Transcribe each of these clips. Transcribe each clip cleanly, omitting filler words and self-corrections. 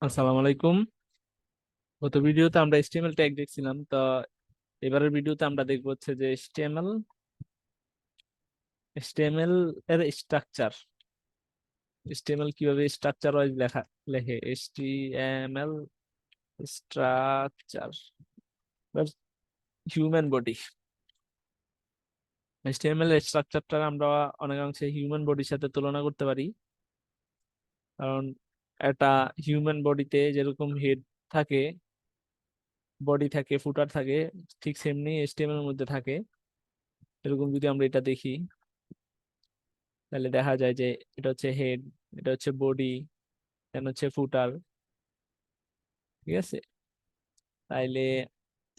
আসসালামু আলাইকুম। গত ভিডিওতে আমরা HTML ট্যাগ দেখছিলাম, তো এবারের ভিডিওতে আমরা দেখবো হচ্ছে যে HTML এর স্ট্রাকচার। HTML কিভাবে স্ট্রাকচার ওয়াইজ লেখে। HTML structure human body. HTML এর স্ট্রাকচারটা আমরা অনেকাংশে হিউম্যান বডির সাথে তুলনা করতে পারি, কারণ একটা হিউম্যান বডিতে যেরকম হেড থাকে, বডি থাকে, ফুটার থাকে, ঠিক সেমনি HTML এর মধ্যে থাকে। এরকম যদি আমরা এটা দেখি, তাহলে দেখা যায় যে এটা হচ্ছে হেড, এটা হচ্ছে বডি, দেন হচ্ছে ফুটার। ঠিক আছে, তাইলে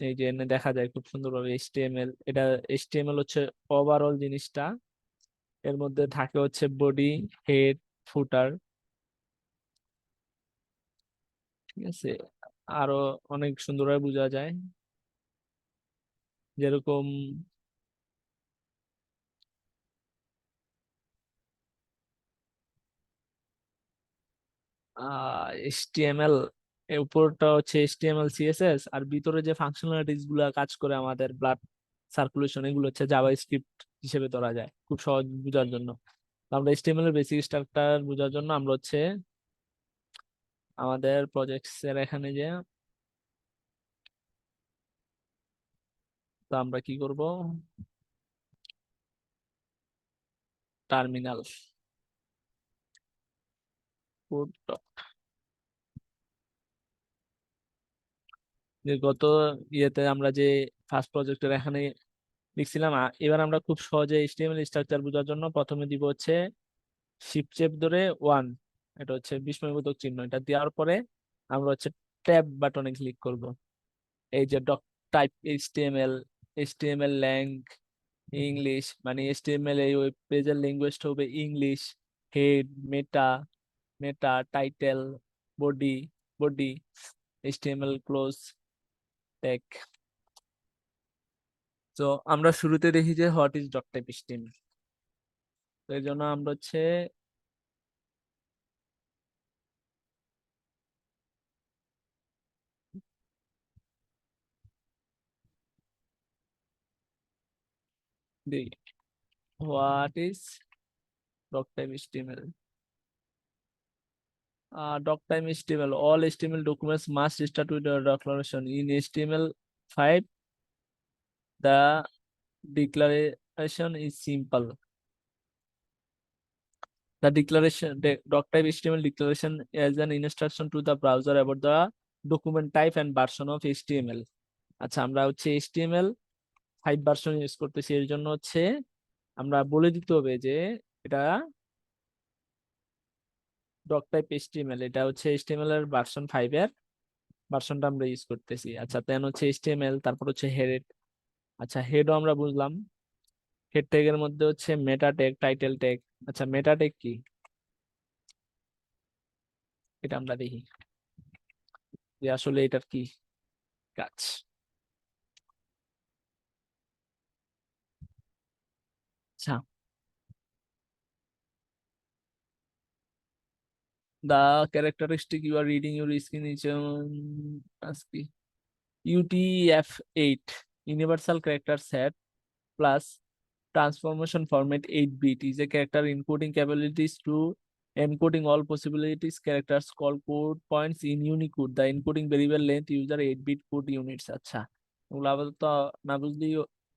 এই যে এখানে দেখা যায় খুব সুন্দরভাবে HTML। এটা HTML হচ্ছে ওভারঅল জিনিসটা, এর মধ্যে থাকে হচ্ছে বডি, হেড, ফুটার। ঠিক আছে, আরো অনেক সুন্দরভাবে বোঝা যায়, যেরকম HTML এর উপরটা হচ্ছে HTML CSS, আর ভিতরে যে ফাংশনালিটিস গুলা কাজ করে আমাদের ব্লাড সার্কুলেশন, এগুলো হচ্ছে জাভাস্ক্রিপ্ট হিসেবে ধরা যায় খুব সহজ বোঝার জন্য। তো আমরা HTML এর বেসিক স্ট্রাকচার বোঝার জন্য আমরা হচ্ছে আমাদের প্রজেক্টস এর এখানে যে, তো আমরা কি করব, টার্মিনাল কোড। যে গত ইয়েতে আমরা যে ফার্স্ট প্রজেক্টের এখানে লিখছিলাম, এবার আমরা খুব সহজে HTML স্ট্রাকচার বোঝার জন্য প্রথমে দিব হচ্ছে শিফট চেপ ধরে ওয়ান, এটা হচ্ছে বিস্ময়বোধক চিহ্ন। এটা দেওয়ার পরে আমরা হচ্ছে ট্যাব বাটনে ক্লিক করব। এই যে doc type HTML, HTML lang English, মানে HTML এই ওয়েব পেজের ল্যাঙ্গুয়েজটা হবে English. Head, meta, meta title, body, body, HTML close, tag. তো আমরা শুরুতে দেখি যে what is doc type HTML। তো এই জন্য আমরা হচ্ছে দিই what is doc type HTML। Doc time HTML. All HTML documents must start with a declaration. In HTML5, the declaration is simple. The doc type HTML declaration is an instruction to the browser about the document type and version of HTML. আচ্ছা, আমরা হচ্ছে HTML5 version use করতেছি, এর জন্য হচ্ছে আমরা বলে দিতে হবে যে এটা ডক টাইপ HTML, এটা হচ্ছে HTML এর ভার্সন 5 এর ভার্সনটা আমরা ইউজ করতেছি। আচ্ছা, দেন হচ্ছে HTML, তারপর হচ্ছে হেড। আচ্ছা, হেডও আমরা বুঝলাম। হেড ট্যাগের মধ্যে হচ্ছে মেটা ট্যাগ, টাইটেল ট্যাগ। আচ্ছা, মেটা ট্যাগ কি, এটা আমরা দেখি যে আসলে এটার কি কাজ। আচ্ছা, the characteristic you are reading your screen is ASCII UTF-8 universal character set plus transformation format 8 bit is a character encoding capabilities to encoding all possibilities characters called code points in Unicode. The encoding variable length user 8 bit code units. আচ্ছা, ওগুলো আপাতত না বুঝলেই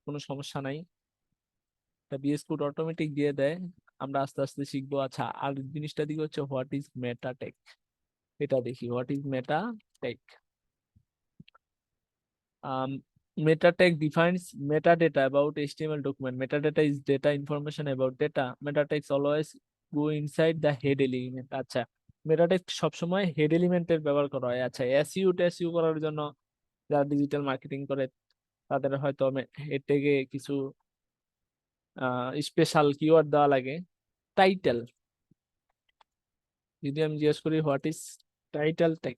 কোনো সমস্যা নাই, এটা BS code automatic দিয়ে দেয়, আমরা আস্তে আস্তে শিখবো। আচ্ছা, আর জিনিসটা দিকে হচ্ছে হোয়াট ইজ মেটা টেক, এটা দেখি what is meta tag. Meta tag defines metadata about HTML document. Metadata is data information about data. Meta tags always go inside the head element. আচ্ছা, মেটা ট্যাগ সবসময় হেড এলিমেন্টের ব্যবহার করা হয়। আচ্ছা, SEO টেসইও করার জন্য যারা ডিজিটাল মার্কেটিং করে তাদের হয়তো হেড ট্যাগে কিছু স্পেশাল কিওয়ার্ড দেওয়া লাগে। টাইটেল, যদি আমি জিজ্ঞেস করি what is title tag,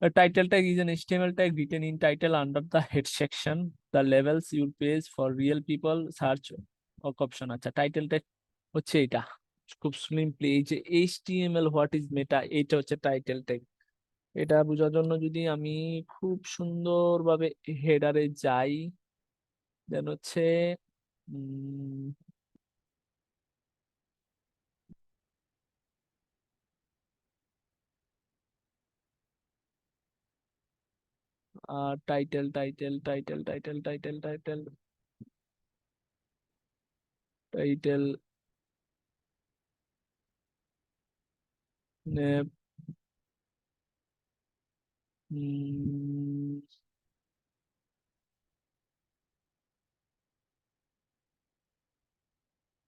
a title tag is an HTML tag written in title under the head section. The labels your page for real people search or option. আচ্ছা, title tag হচ্ছে এটা। খুব simply এই যে HTML what is মেটা, এইটা হচ্ছে title tag. এটা বোঝার জন্য যদি আমি খুব সুন্দরভাবে হেডারে যাই, দেন হচ্ছে title title title title title title title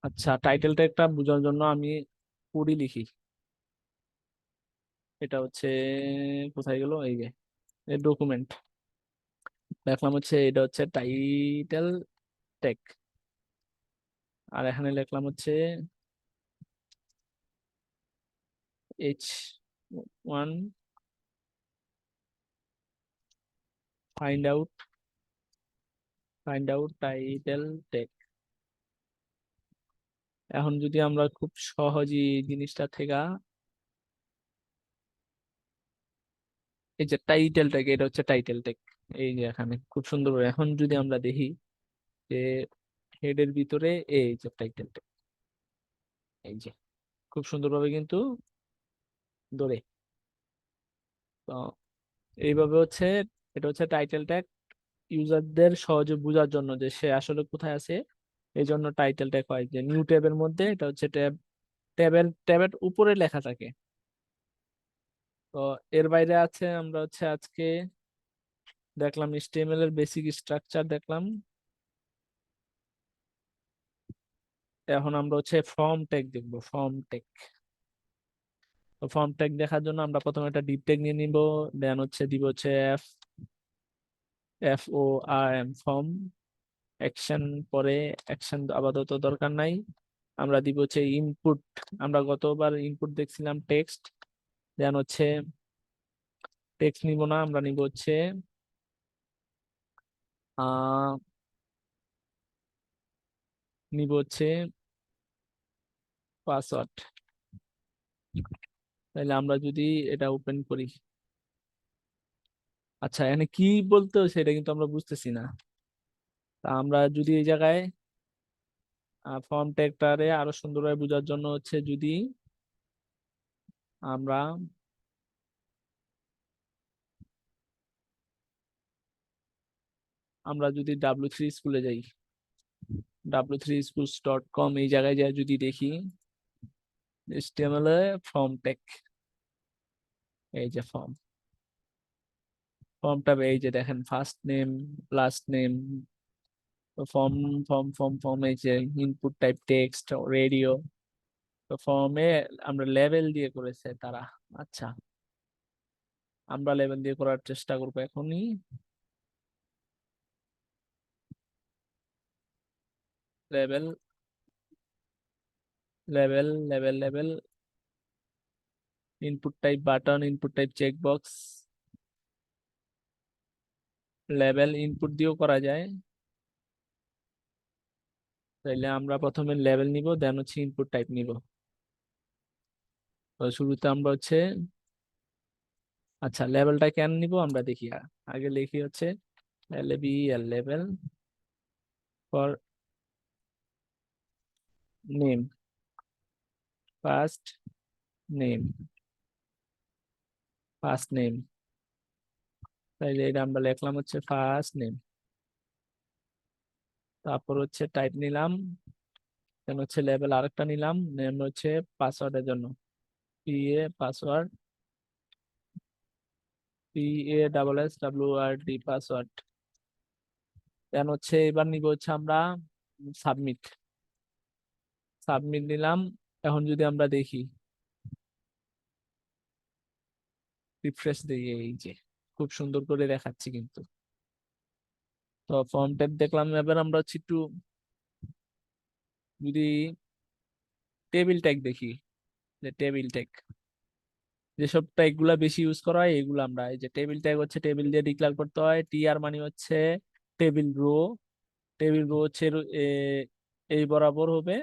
আচ্ছা, টাইটেলটা একটা বোঝার জন্য আমি পড়ি লিখি। এটা হচ্ছে, কোথায় গেল, এই যে ডকুমেন্ট, দেখলাম হচ্ছে এটা হচ্ছে টাইটেল টেক। আর এখানে লিখলাম হচ্ছে H1 find out title take. এখন যদি আমরা খুব সহজে এই জিনিসটা থেকে, এই যে টাইটেল টেক, এটা হচ্ছে টাইটেল টেক। এই যে এখানে খুব সুন্দর করে এখন যদি আমরা দেখি যে হেডের ভিতরে এই যে টাইটেল টেক, এই যে খুব সুন্দরভাবে কিন্তু ধরে। তো এইভাবে হচ্ছে, এটা হচ্ছে টাইটেল ট্যাগ, ইউজারদের সহজে বোঝার জন্য যে সে আসলে কোথায় আছে। এই জন্য টাইটেল ট্যাগ হয় যে নিউ ট্যাবের মধ্যে, এটা হচ্ছে ট্যাবের উপরে লেখা থাকে। তো এর বাইরে আছে, আমরা হচ্ছে আজকে দেখলাম HTML এর বেসিক স্ট্রাকচার দেখলাম। এখন আমরা হচ্ছে ফর্ম ট্যাগ দেখবো, ফর্ম ট্যাগ। তো ফর্ম ট্যাগ দেখার জন্য আমরা প্রথমে একটা ডিপ ট্যাগ নিয়ে নিব, দেন হচ্ছে দিব হচ্ছে FORM ফর্ম অ্যাকশন। পরে অ্যাকশন আপাতত দরকার নাই, আমরা দিব হচ্ছে ইনপুট। আমরা গতবার ইনপুট দেখছিলাম টেক্সট, দেন হচ্ছে টেক্সট নিব না, আমরা নিব হচ্ছে আহ নিব হচ্ছে পাসওয়ার্ড। তাহলে আমরা যদি এটা ওপেন করি, আচ্ছা এখানে কি বলতে সেটা কিন্তু আমরা বুঝতেছি না। তা আমরা যদি এই জায়গায় ফর্ম ট্যাগটারে আরো সুন্দরভাবে বোঝার জন্য হচ্ছে যদি আমরা আমরা যদি W3 স্কুলে যাই, w3schools.com, এই জায়গায় যাই যদি দেখি HTML এ ফর্ম ট্যাগ, এই যে ফর্মটা এই যে দেখেন first name last name, form form এই যে ইনপুট টাইপ টেক্সট রেডিও। তো ফর্মে আমরা লেভেল দিয়ে করেছে তারা। আচ্ছা, আমরা লেভেল দিয়ে করার চেষ্টা করবো এখনই। Level level input type button, input type checkbox, level input দিয়েও করা যায়। তাইলে আমরা প্রথমে লেভেল নিব, দেন হচ্ছে ইনপুট টাইপ নিব। তো শুরুতে আমরা হচ্ছে, আচ্ছা লেভেলটা কেন নিব আমরা দেখি। আগে লিখি হচ্ছে LABEL, level for name, first name, first name. তাইলে এটা আমরা লিখলাম হচ্ছে ফার্স্ট নেম। তারপর হচ্ছে টাইপ নিলাম, দেন হচ্ছে লেভেল আরেকটা নিলাম, নেম হচ্ছে পাসওয়ার্ডের জন্য পাসওয়ার্ড, PASSWORD পাসওয়ার্ড। দেন হচ্ছে এবার নিব হচ্ছে আমরা সাবমিট, সাবমিট নিলাম। এখন যদি আমরা দেখি, রিফ্রেশ দিই, এই যে খুব সুন্দর করে দেখাচ্ছি কিন্তু। তো ফর্ম ট্যাগ দেখলাম, এবার আমরা হচ্ছে একটু যদি টেবিল ট্যাগ দেখি, যে টেবিল ট্যাগ, যেসব ট্যাগ গুলা বেশি ইউজ করা হয় এগুলো আমরা, এই যে টেবিল ট্যাগ হচ্ছে টেবিল দিয়ে ডিক্লেয়ার করতে হয়। TR মানে হচ্ছে টেবিল রো, টেবিল রো হচ্ছে এই বরাবর হবে,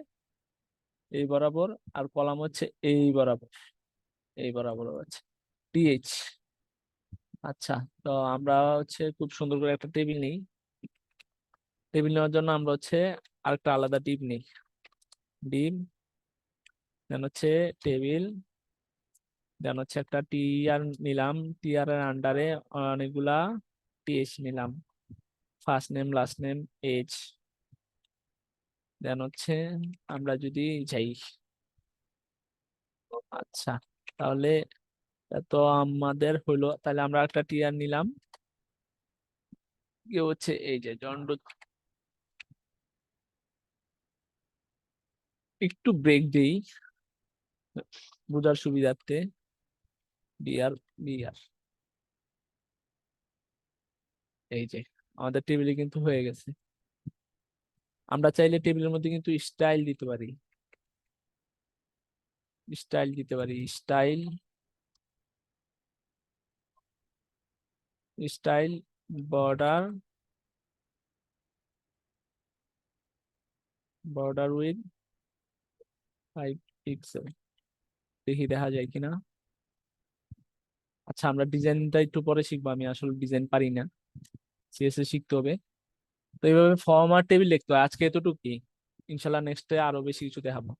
এই বরাবর, আর কলাম হচ্ছে এই বরাবর, এই বরাবর আছে টিএইচ। আচ্ছা, তো আমরা হচ্ছে খুব সুন্দর করে একটা টেবিল নিই। টেবিল নেওয়ার জন্য আমরা হচ্ছে আরেকটা আলাদা ডিপ নিই। ডিপ, দেন হচ্ছে টেবিল, দেন হচ্ছে একটা টিআর নিলাম। টিআর এর আন্ডারে অনেকগুলা টিএইচ নিলাম, first name last name H. Then হচ্ছে আমরা যদি যাই, আচ্ছা, তাহলে তো আমাদের হইলো, তাহলে আমরা একটা টিআর নিলাম। কি হচ্ছে এই যে জন্ড, একটু ব্রেক দিই বোঝার সুবিধার্থে। বিআর, বিআর, এই যে আমাদের টেবিলে কিন্তু হয়ে গেছে। আমরা চাইলে টেবিলের মধ্যে কিন্তু স্টাইল দিতে পারি, স্টাইল দিতে পারি, style, style border, border with 5 pixel, দেখি দেখা যায় কিনা। আচ্ছা, আমরা ডিজাইনটা একটু পরে শিখবো, আমি আসলে ডিজাইন পারি না, সিএসএস শিখতে হবে। তো এইভাবে ফর্ম আর টেবিল লিখতে হয়। আজকে এতটুকুই, ইনশাল্লাহ নেক্সটে আরো বেশি কিছু দেখাবো।